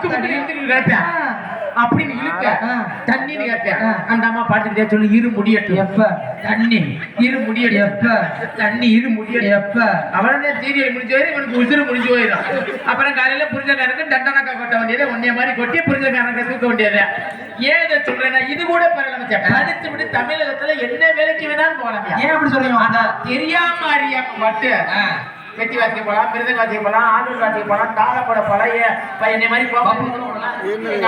கேட்பேன் அப்படின்னு இழுக்க தண்ணின்னு கேட்பேன். அந்த அம்மா பாட்டுக்கிட்டே சொல்லி இரு முடியட்டும் எப்ப தண்ணி இரு முடியட்டும் எப்ப தண்ணி இரு முடியட்டும் எப்ப அவனே சீரியல் முடிஞ்சு போயிடும் இவனுக்கு உதிர் முடிஞ்சு போயிடும். அப்புறம் காலையில புரிஞ்சக்காரனுக்கு தண்டனக்கா கொட்ட வேண்டியது ஒன்னே மாதிரி கொட்டி புரிஞ்சக்காரனுக்கு தூக்க வேண்டியது. ஏன் இதை சொல்றேன்னா இது கூட பரவாயில்ல படித்து விட்டு தமிழகத்துல என்ன வேலைக்கு வேணாலும் போறாங்க. ஏன் அப்படி சொல்றீங்க? தெரியாம அறியாம மட்டும் வெட்டி வாசிக்க போலாம், மிருதங்க வாசிக்க போலாம், ஆண்டூர் வாசிக்க போலாம், தாள போட போலாம், என்னை மாதிரி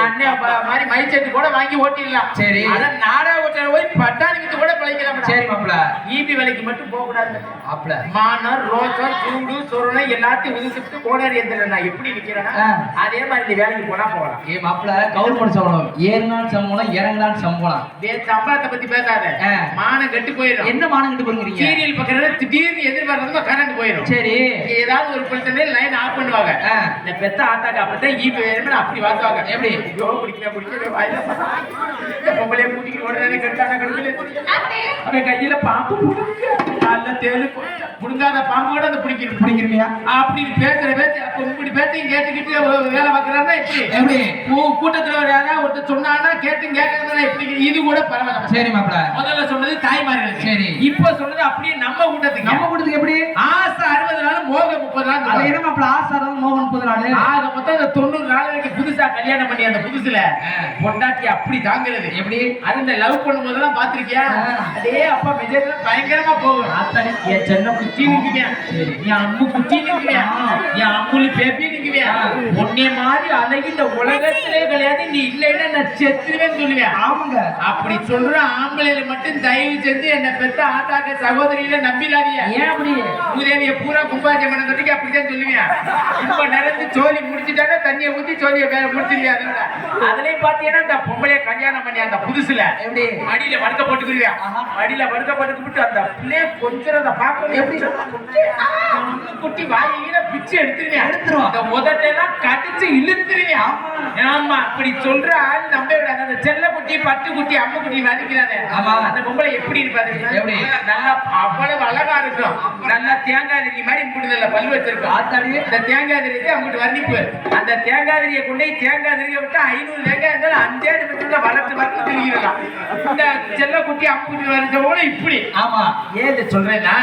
அண்ணன் மாதிரி மைச்செட்டு கூட வாங்கி ஓட்டிடலாம். சரி, அதான் நாடா ஓட்ட போய் பட்டாணிக்கு கூட பழகிக்கலாம். சரி மாப்பிள, ஈபி வேலைக்கு மட்டும் போக கூடாது. மாப்பிள மானர் ரோசர் சூடு சொரணை எல்லாத்தையும் உதிச்சுட்டு கோடாரி எந்திர நான் எப்படி நிக்கிறேன்னா அதே மாதிரி இந்த வேலைக்கு போனா போகலாம். ஏ மாப்பிள, கவர்மெண்ட் சம்பளம் ஏறினாலும் சம்பளம் இறங்கினாலும் சம்பளம். சம்பளத்தை பத்தி பேசாத, மானம் கெட்டு போயிடும். என்ன மானம் கெட்டு போயிருக்கீங்க? சீரியல் பக்கம் திடீர்னு எதிர்பார்க்கறதுமா கரண்ட் போயிடும். சரி, ஏதாவது ஒரு பிரச்சனை லைன் ஆஃப் பண்ணுவாங்க. இந்த பெத்த ஆத்தாக்கு அப்பதான் ஈபி வேணும்னு அப்படி வாசுவாங்க. எப்படி பிடிக்கவே வாயில பொம்பளைய கூட்டிக்கிட்டு உடனே கட்டான கடுக்கல அவன் கையில பாம்பு நல்ல தேடு புடுங்காத பாம்போட அதை பிடிக்கிறீங்க அப்படின்னு பேசுற பேச்சு. அப்ப இப்படி பேச்சையும் கேட்டுக்கிட்டு வேலை பார்க்கறான்னா எப்படி கூட்டத்துல யாராவது ஒருத்தர் சொன்னான்னா கேட்டு கேட்கறதுனா எப்படி? இது கூட பரவாயில்ல. சரி மாப்பிள, முதல்ல சொன்னது தாய்மார்கள். சரி, இப்ப சொல்றது அப்படியே நம்ம கூட்டத்துக்கு எப்படி? ஆசை 60 நாள் மோகம் 30 நாள். அது என்ன மாப்பிள ஆசை மோகம் 30 நாள்? ஆக மொத்தம் அந்த 90 நாள் வரைக்கும் புதுசா கல்யாணம் பண்ணி அந்த புதுசுல பொண்டாட்டி அப்படி தாங்குறது எப்படி? அது இந்த லவ் பண்ணும் போதெல்லாம் பாத்திருக்கியா? அதே அப்பா மெஜேஜ்ல பயங்கரமா போகும். என் சென்ன குச்சி நிக்குவேன், என் அம்மு குச்சி நிக்குவேன், என் அம்முலி பேப்பி நிக்குவேன். உன்னை மாதிரி அழகி இந்த உலகத்திலே கிடையாது, நீ இல்லைன்னா நான் செத்துருவேன்னு சொல்லுவேன். ஆமாங்க, அப்படி சொல்ற ஆம்பளையில மட்டும் தயவு செஞ்சு என்ன பெத்த ஆத்தாக்க சகோதரியில நம்பிடாதீங்க. ஏன் அப்படி? உதவிய பூரா கும்பாஜி மன கட்டிக்கு அப்படிதான் சொல்லுவேன். இப்ப நிறைஞ்சு சோழி முடிச்சுட்டாங்க, தண்ணியை ஊத்தி சோழியை முடிச்சிருவியா? அதுலயும் பாத்தீங்கன்னா இந்த பொம்பளைய கல்யாணம் பண்ணி அந்த புதுசுல எப்படி அடியில வடுக்க போட்டுக்கிறியா? அடியில வடுக்க போட்டுக்கிட்டு அந்த பிள்ளைய கொஞ்சம் அதை பார்க்கணும். எப்படி குட்டி வாயில பிச்சு எடுத்துருவேன், அந்த உதட்டெல்லாம் கடிச்சு இழுத்துருவேன். ஆமா, அப்படி சொல்ற ஆள் நம்ப விடாது. அந்த செல்ல குட்டி பட்டு குட்டி அம்மு குட்டி வதக்கிறாங்க. அந்த பொம்பளை எப்படி இருப்பாரு? எப்படி நல்லா அவ்வளவு அழகா இருக்கும். நல்லா தேங்காய் திரி மாதிரி முடிதல பல் வச்சிருக்கும். இந்த தேங்காய் திரிக்கு அவங்களுக்கு வர்ணிப்பு. அந்த தேங்காய் திரியை கொண்டு தேங்காய் திரியை விட்டு 500 தேங்காய் இருந்தாலும் 5 நிமிஷத்துல வளர்த்து திரிக்கலாம். இந்த செல்ல குட்டி அம்மு குட்டி வரைச்ச போல இப்படி. ஆமா, ஏன் சொல்றேன்னா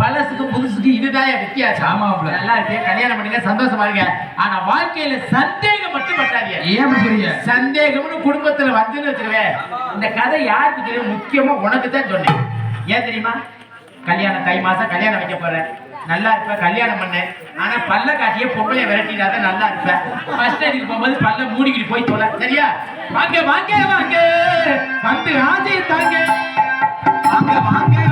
பழசுக்கும் புதுசுக்கு இதுதான் வித்தியாசம். ஆமா, நல்லா இருக்கு, கல்யாணம் பண்ணுங்க, சந்தோஷமா இருங்க. ஆனா வாழ்க்கையில சந்தேகம் மட்டும் பட்டாதீங்க. ஏன் சொல்றீங்க? சந்தேகம்னு குடும்பத்துல வந்துன்னு வச்சுக்கவேன். இந்த கதை யாருக்கு தெரியும்? முக்கியமா உனக்கு தான் சொன்னேன். ஏன் தெரியுமா? கல்யாணம் தை மாசம் கல்யாணம் வைக்க போறேன், நல்லா இருப்ப, கல்யாணம் பண்ண. ஆனா பல்ல காட்டியே பொம்பளைய விரட்டிடாத, நல்லா இருப்ப. ஃபர்ஸ்ட் அடிக்கு போகும்போது பல்ல மூடிக்கிட்டு போய் தொலை. சரியா? வாங்க வாங்க வாங்க வந்து ஆசையை தாங்க, வாங்க வாங்க